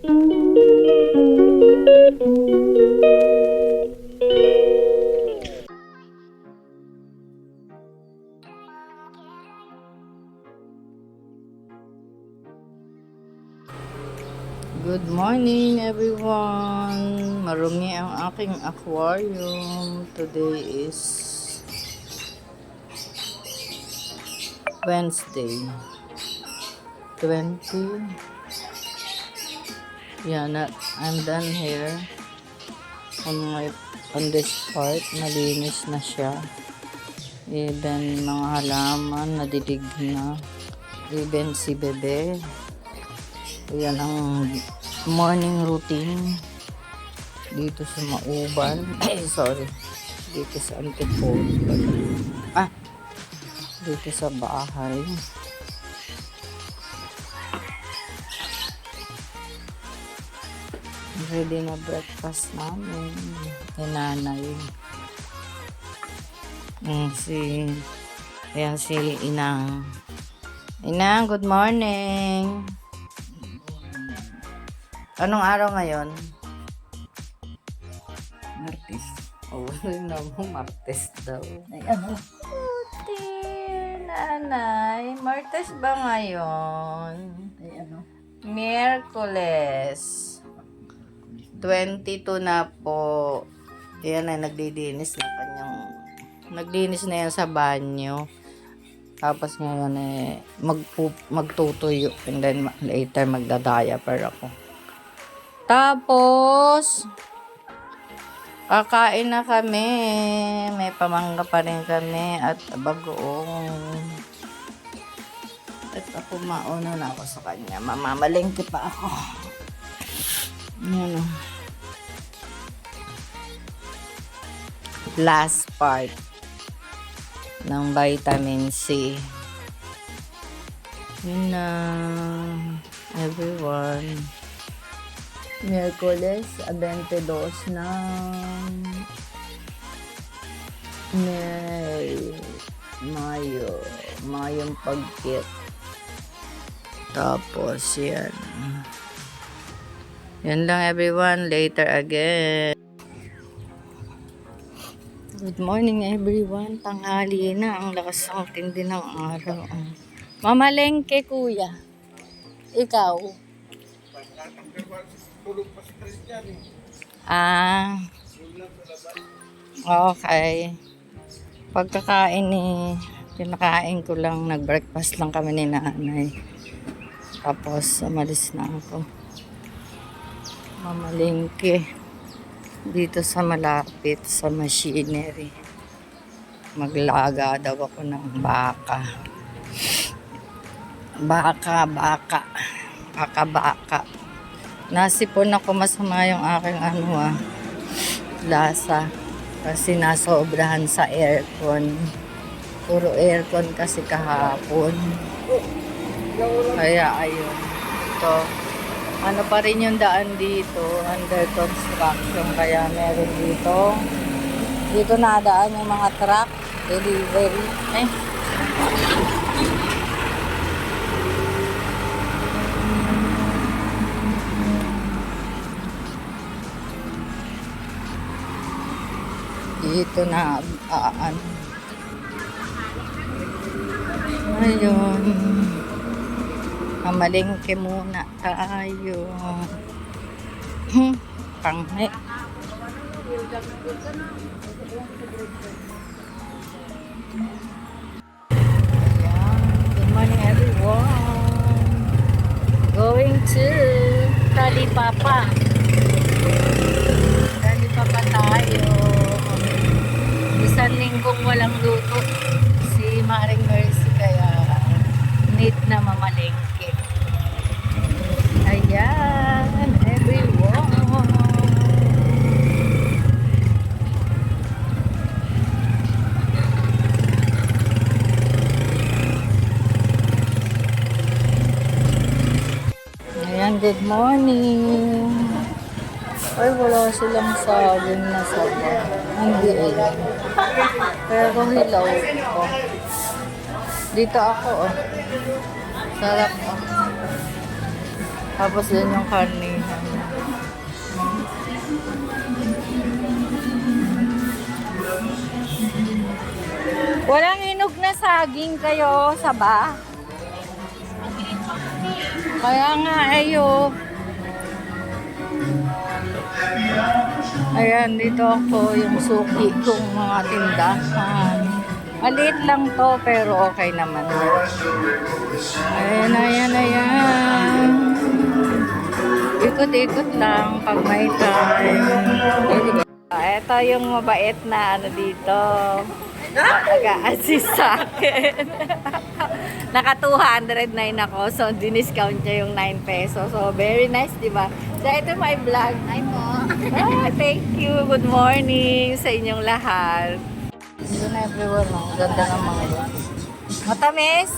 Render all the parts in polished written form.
Good morning everyone! Marumi ang aking aquarium. Today is Wednesday 20. Yeah, I'm done here on this part. Malinis na siya. Even mga halaman nadidig na. Even si bebe. Yan ang morning routine dito sa Mauban. Sorry. Dito sa Antipolo. Dito sa bahay. Ready na breakfast namin. Nanay. Ayan si Inang. Inang, good morning. Anong araw ngayon? Martes. Oh, Martes daw. Ay, ano? Puti, nanay. Martes ba ngayon? Ay, ano? Miyerkules. 22 na po. Yan ay nagdidinis na kanyang... Naglinis na yan sa banyo. Tapos ngayon magtutuyo. And then later magda-diaper ako. Tapos, kakain na kami. May pamangga pa rin kami at bagoong. At ako mauna na ako sa kanya. Mamamalengke pa ako. Yan o. Last part ng vitamin C. Yun na, everyone. Miyerkules, 22 na Mayong pagkit. Tapos yan. Yan lang everyone. Later again. Good morning everyone. Tanghali na. Ang lakas ng tindi ng araw. Mamalengke kuya. Ikaw? Okay. Pagkakain pinakain ko lang, nag-breakfast lang kami ni nanay. Tapos, umalis na ako. Mamalengke. Dito sa malapit, sa machinery. Maglaga daw ako ng baka. Baka. Nasipon ako, masama yung aking lasa. Kasi nasobrahan sa aircon. Puro aircon kasi kahapon. Kaya ayun. Ito. Ano pa rin yung daan dito. Under construction. Kaya meron dito. Dito nadaan yung mga truck. Delivery. Dito na ayun, mamalengke muna tayo. Panghe. Ayan, good morning everyone. Going to Talipapa tayo. Isang linggong walang luto si Maring Mercy, kaya need na mamalengke. Ayan, everyone. Ayan, good morning. Ay, wala silang saging na saba. Hindi eh. Pero hilaw ko. Dito ako, oh. Sarap, oh. Tapos yun yung karnihan. Walang hinog na saging kayo sa ba? Kaya nga ayo. Ayan, dito ako yung suki kong mga tindahan. Maliit lang to pero okay naman. Ayan, ayan, ayan. Ikot-ikot lang pag may time. Ito yung mabait na ano dito. Nag-a-assist sa akin. Naka 209 ako. So, diniscount niya yung 9 pesos. So, very nice, di ba? So, ito my vlog. Hi po. Thank you. Good morning sa inyong lahat. Dito na everyone. Ang ganda ng mga yun. Matamis.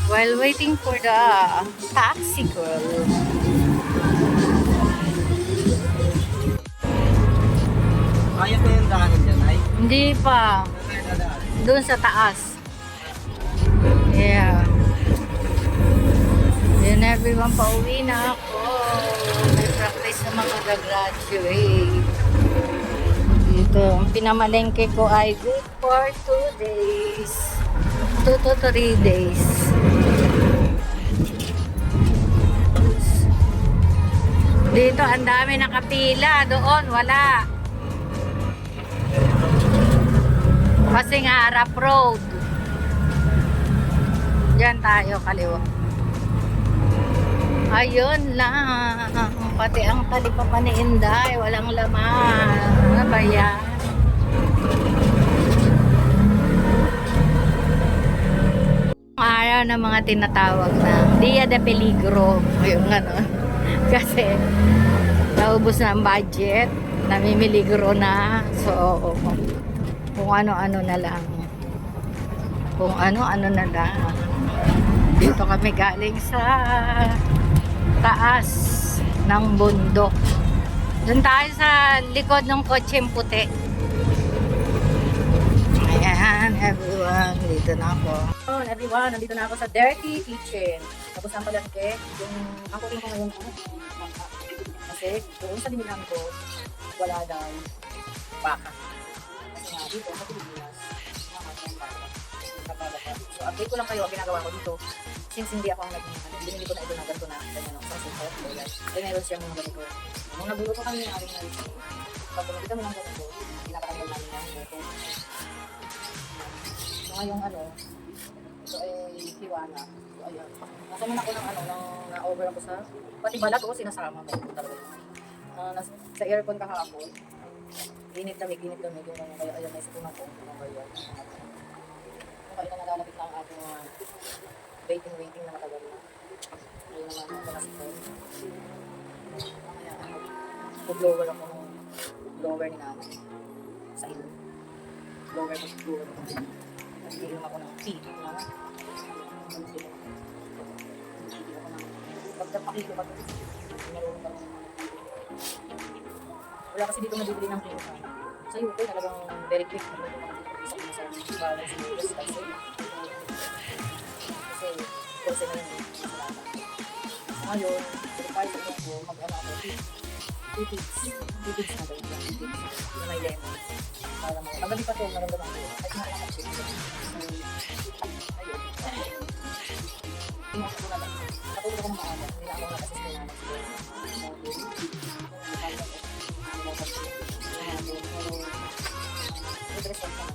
While waiting for the taxi girl. Kaya ko yung daanan dyan, ay? Hindi pa. Doon sa taas. Yeah. Then everyone, pauwi na ako. May practice na makagagraduate. Dito, ang pinamalengke ko ay good for 2 days. 2 to 3 days. Dito, ang dami nakapila. Doon, wala. Kasi nga, harap road. Diyan tayo, kaliwa. Ayun lang. Pati ang talipapa ni Inday, walang laman. Ano ba yan? Araw ng mga tinatawag na Dia de Peligro. Yung ano. Kasi, naubos na ang budget. Namimiligro na. So, kung ano-ano na lang. Kung ano-ano na lang. Dito kami galing sa taas ng bundok. Doon tayo sa likod ng kotseng puti. Ayan, everyone. Dito na ako. Oh, everyone, nandito na ako sa Dirty Kitchen. Tapos ang palangke, yung ang cooking ko ngayon, kasi doon sa dinilang ko, wala daw baka. Kasi nga dito, sa Pilipinas, so update ko lang kayo ang ginagawa ko dito. Since hindi ako ang binili ko na ito na ganito na sa support ko guys. Ay meron siya mga ganito. Nung nagluto kami ng aking narito, pag bumili kami ng ganito, pinakatanggal namin ng ganito. So ngayong ano, ito ay hiwana. So ayan. Nasa muna ko ng ano, na-over ako sa, pati balat ko sinasama ko talaga. Sa aircon kahapon, ginit kami yung kaya ayan na isipunan ko. Kaya na nalalapit na ang ating waiting na matagal na. Ayun naman ako kasi po. Kaya blower ako ng blower ni nanay. Sa ilo. Blower ko sa blower ko. At iinom ako ng tea na pagkapakilo pa ito. Meron ka wala kasi dito mabibili ng tea. Sa UK talagang very quick. Sa bawal sa US kasi kasi na yun ngayon pag ko mag-ano ako titigs na daw na may lemon para mo magabi pa ito naramdaman ko at nakakapsik ayun tingnan ko na lang katulog ako ng maaga hindi na ako nakasis ko na interesting ka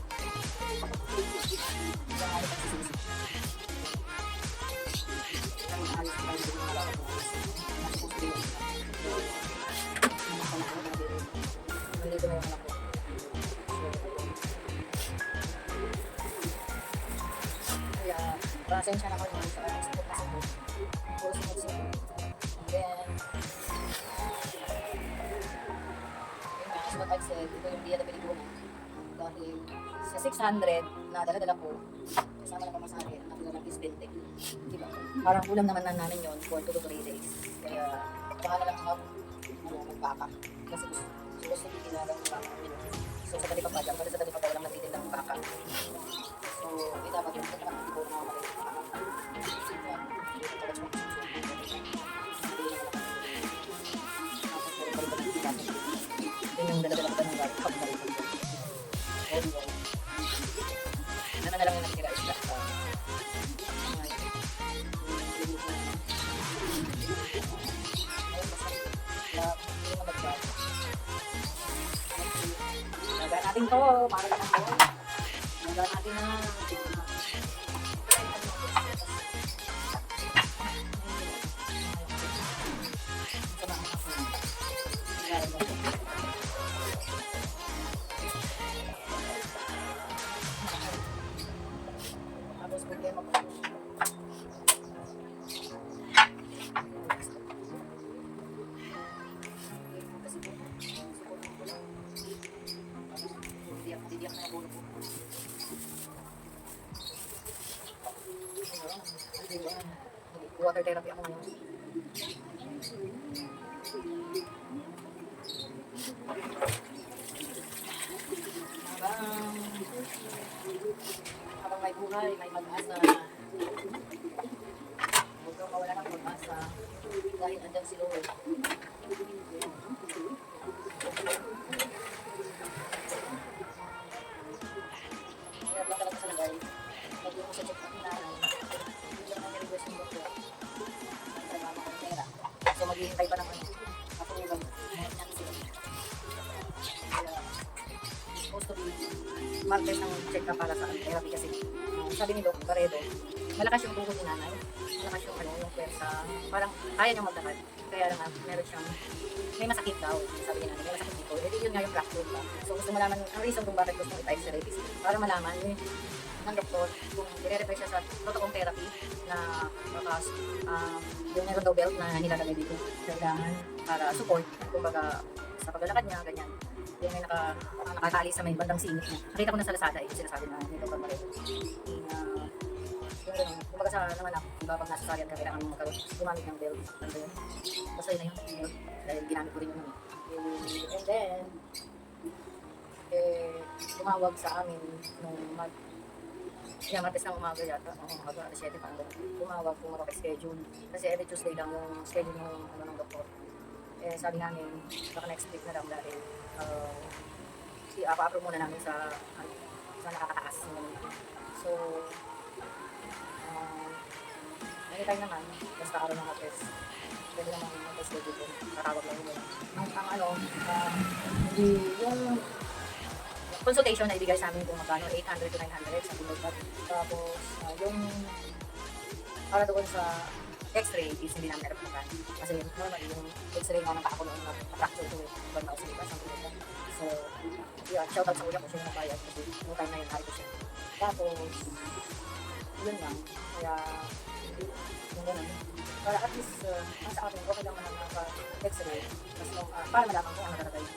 nandito na yung anak ko. Kaya, pasensya na ko naman sa support na support. Puro support. And then, as what I've said, ito yung Dia de Peligro na. Dahil sa 600 na dala-dala ko, kasama na pamasahe, nakita lang is 20. Diba? Parang ulam naman na namin yun for 2 to 3 days. Kaya, baka na lang magbaka. Kasi gusto ginagawa ng baka. So, sa talipapa dyan, kasi sa talipapa walang natitin ng baka. So, dapat yung talipapa, hindi ko na natin to. Para na to. Nagawa natin na. Tapos problema ko. Tidiyak na yung ulo ko. Water therapy ako ngayon. Habang may buhay, may mag-asa. Huwag kang mawala ng pag-asa. Dahil andyan si Lord. Hirap lang talaga sa lagay. Pag yung sa check-up ni nanay, hindi lang ang request ng doktor. Ang mama ko ng pera. So maghihintay pa ng ano. Ako yung gamot. Kaya supposed to be market ng check-up para sa therapy kasi sabi ni Doc Baredo, malakas yung tuhod ni nanay. Malakas yung ano, yung pwersa. Parang kaya niyang maglakad. Kaya lang meron siyang may masakit daw. Sabi ni nanay, may masakit dito. Eh, yun nga yung fracture ba. So gusto malaman, ang reason kung bakit gusto i-type therapy para malaman ng doktor kung i-refer siya sa totoong therapy na bakas yung meron daw belt na nilalagay dito. Kailangan para support, kumbaga sa paglalakad niya, ganyan. Yung may nakatali sa may bandang singit niya. Nakita ko na sa Lazada, yung sinasabi na ni Dr. Maredo. Yung ganun, kumbaga sa nanganak, diba pag nasa saryan ka, kailangan mo gumamit ng belt. Ano yun? Basta yun na yun, belt. Dahil ginamit ko rin yun. And then, tumawag sa amin nung Martes ng umaga yata, umaga, alas 7 pa ang ganun. Tumawag kung mapapag-schedule. Kasi every Tuesday lang yung schedule ng doktor. Eh, sabi namin, baka next week na lang dahil pa-approve muna namin sa nakakataas. So, anytime naman, basta araw ng Martes, pwede naman mag-schedule ko. Tatawag lang yun. Hindi yung consultation na ibigay sa amin kung magkano, 800 to 900 sa pinag. Tapos, yung para doon sa x-ray is hindi namin alam kung magkano. Kasi normally yung x-ray nga ng pako noon na-fracture to ibang tao sa lipas ang pinag. So, yeah, shout out sa kuya ko siya yung nabayad kasi yung time na yun, hari ko siya. Tapos, yun lang. Kaya, yung ganun. Para at least, ang sa akin, okay lang naman naka-x-ray. Para malaman ko ano talaga yun.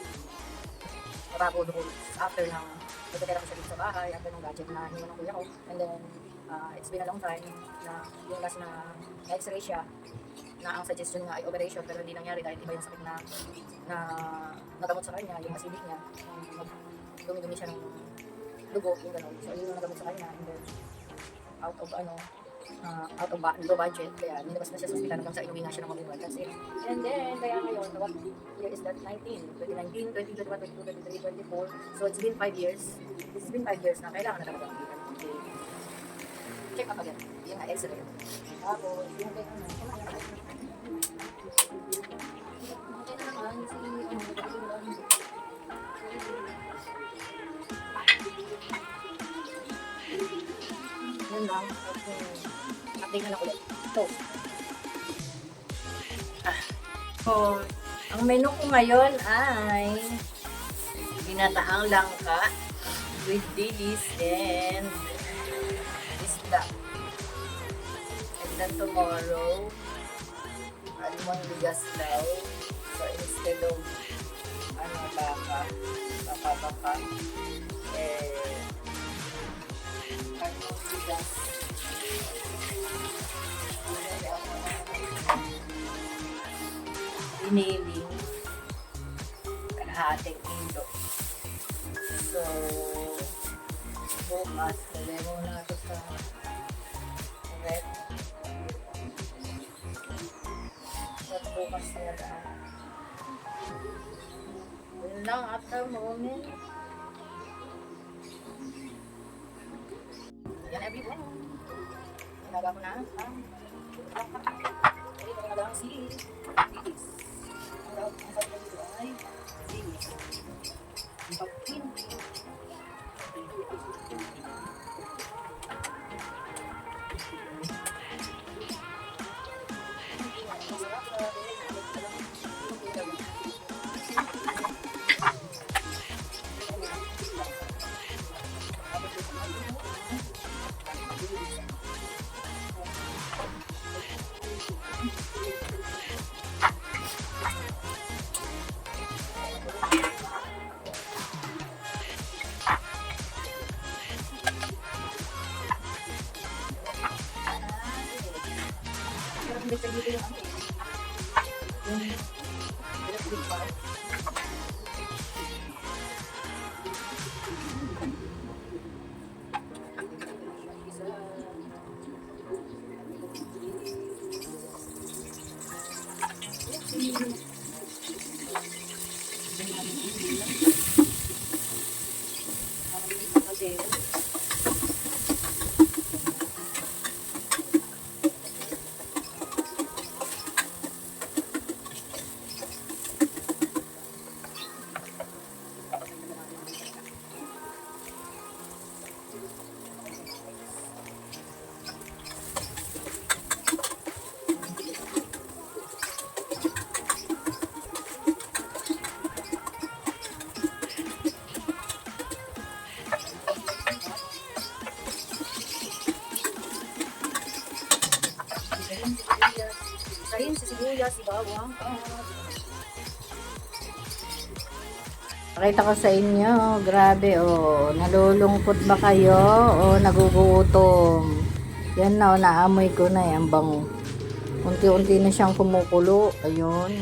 Bago doon after ng pagkatira ko siya dito sa bahay, after ng gadget na hiniwan ng kuya ko. And then, it's been a long time na yung last na x-ray siya na ang suggestion nga ay operation pero hindi nangyari dahil iba yung sakit na nagamot sa kanya, yung acidic niya. Dumi-dumi siya ng dugo, yung gano'n. So, yun yung nagamot sa kanya. And then, out of low budget, kaya nilabas na siya sa hospital hanggang sa inuwi nga siya ng mag-iwan. That's it. And then, kaya ngayon, what year is that? 2019, 2021, 2022, 2024. So, it's been 5 years. It's been 5 years na kailangan na talaga. Check up again. Yung x-ray. Tapos, yung kaya naman, yun lang. Update na lang ulit. So, ang menu ko ngayon ay ginataang langka with dilis and isda. And then tomorrow, almond bigas daw. So, instead of baka, almond bigas. Biniling kalahating kilo. So, bukas, lagay mo na ito sa red. At bukas na lang. Yun lang at the moment. Yan everyone. Hinaga ko na. Ito ko na lang si Dilis. Ang sabi ko dito ay Dilis. Pumpkin. Pero hindi sa dito yung ano eh. Yung electric fan. Isa. Sayin sa sibuyas, si bawang. Pakita ko sa inyo, grabe oh, nalulungkot ba kayo o nagugutom? Yan na, naamoy ko na yan, bango. Unti-unti na siyang kumukulo, ayun.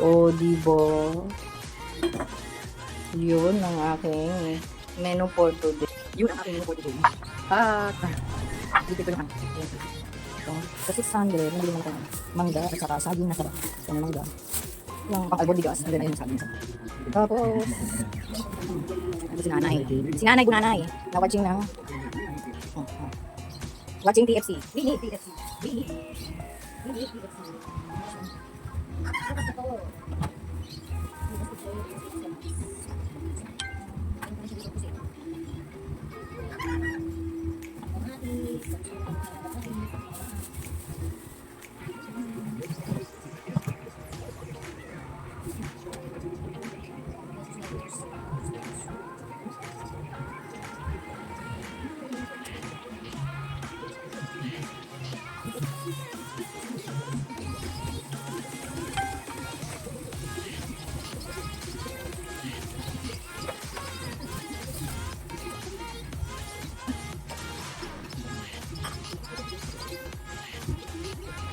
O, diba? Yun ang aking menu for today. Yun ang aking menu for today. At, Dito ko lang. ito, sa 600, nabili mo mangga at saka saging na sarap. Ito na mangga. Yung pang-albondigas, and then ayun sa amin. Tapos, Ito si nanay. Si nanay, gunanay. Na-watching ng... Watching TFC. Bini, TFC. Bini. Bini, TFC. Bukas na to.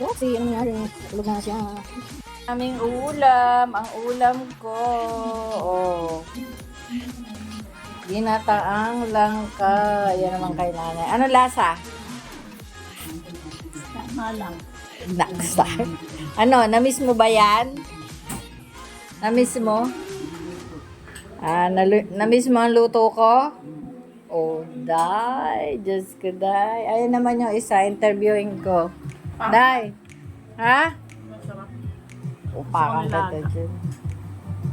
Oopsie, ano nangyari? Tulog na siya. Aming ulam, ang ulam ko. Oh. Ginataang langka. Yan naman kay nanay. Ano lasa? Tama lang. Naksa. Ano, namiss mo ba yan? Namiss mo? Namiss mo ang luto ko? Oh, day. Diyos ko, day. Ayun naman yung isa, interviewing ko. Day. Ha? Upakan ka dyan.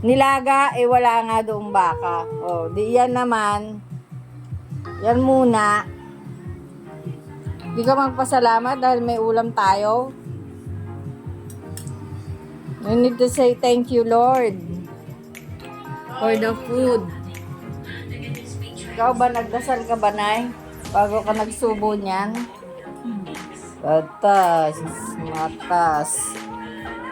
Nilaga, eh wala nga doong baka. Oh, di yan naman. Yan muna. Di ka magpasalamat dahil may ulam tayo. You need to say thank you, Lord, for the food. Ikaw ba, nagdasal ka ba, Nay? Bago ka nagsubo niyan? Matas.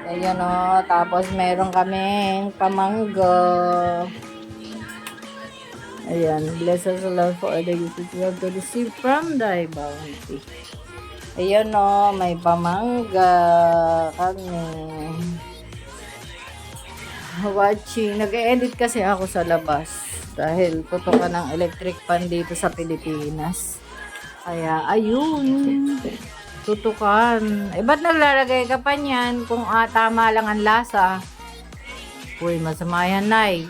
Ayan o. Tapos meron kaming pamangga. Ayan. Bless us, Lord, for all the gifts we have to receive from thy bounty. Ayan o. May pamangga kami. Watching. Nag-edit kasi ako sa labas. Dahil tutukan ng electric fan dito sa Pilipinas. Kaya, ayun. Tutukan. Eh, ba't naglalagay ka pa niyan kung tama lang ang lasa? Uy, masama yan, Nay.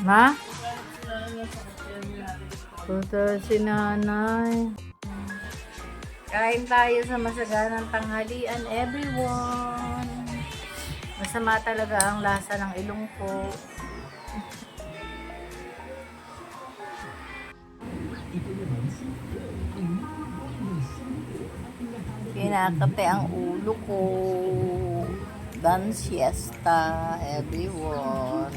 Ha? Puta si nanay. Kain tayo sa masaganang tanghalian, everyone. Masama talaga ang lasa ng ilong ko. Kinakate ang ulo ko. Dan siesta, everyone.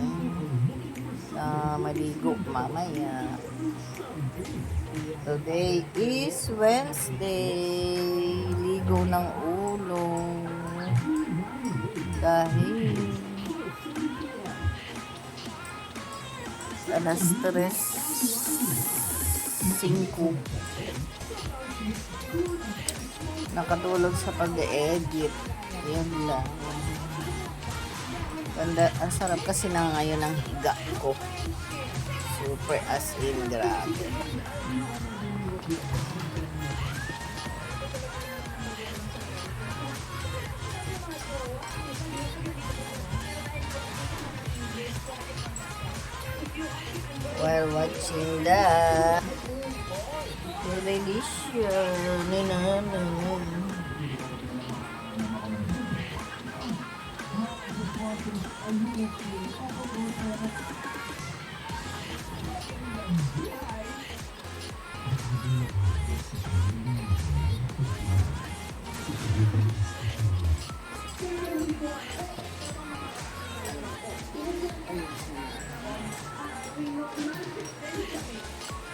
Maligo mamaya. Today is Wednesday. Ligo ng ulo. Dahil alas 3:05 nakatulog sa pag-edit. Yan lang. Ganda, ang sarap kasi na ngayon ang higa ko. Super as in, grabe. While watching the television,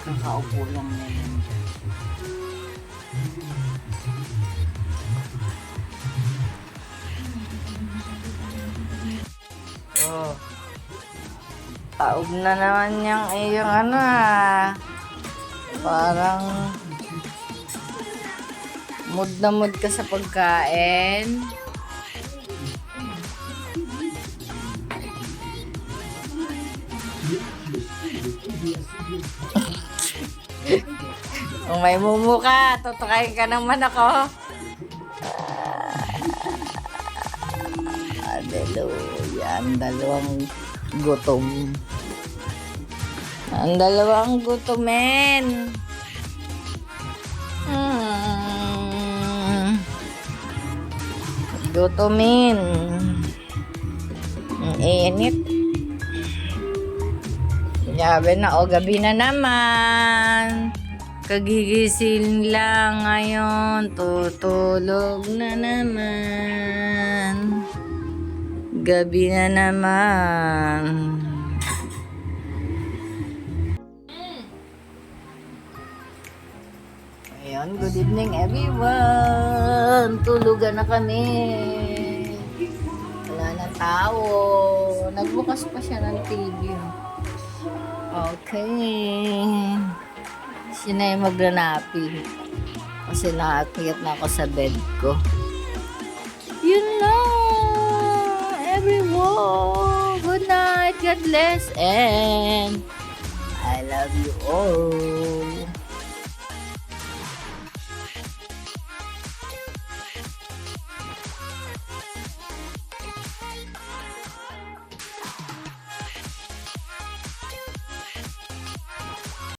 kakaupo lang na yun. Oh. Taob na naman yung iyong ano parang mood na mood ka sa pagkain. Kung may mumu ka, tutukain ka naman ako. Hallelujah. Ang dalawang gutom. Ang dalawang gutomen. Gutomin. Ang init. Sabi na, o gabi na naman. Kagigising lang ngayon. Tutulog na naman. Gabi na naman. Ayan, good evening everyone. Tulugan na kami. Wala nang tao. Nagbukas pa siya ng TV. Okay. Siya na yung magranapi. Kasi nakakiyat na ako sa bed ko. Yun lang, everyone. Good night. God bless. And I love you all.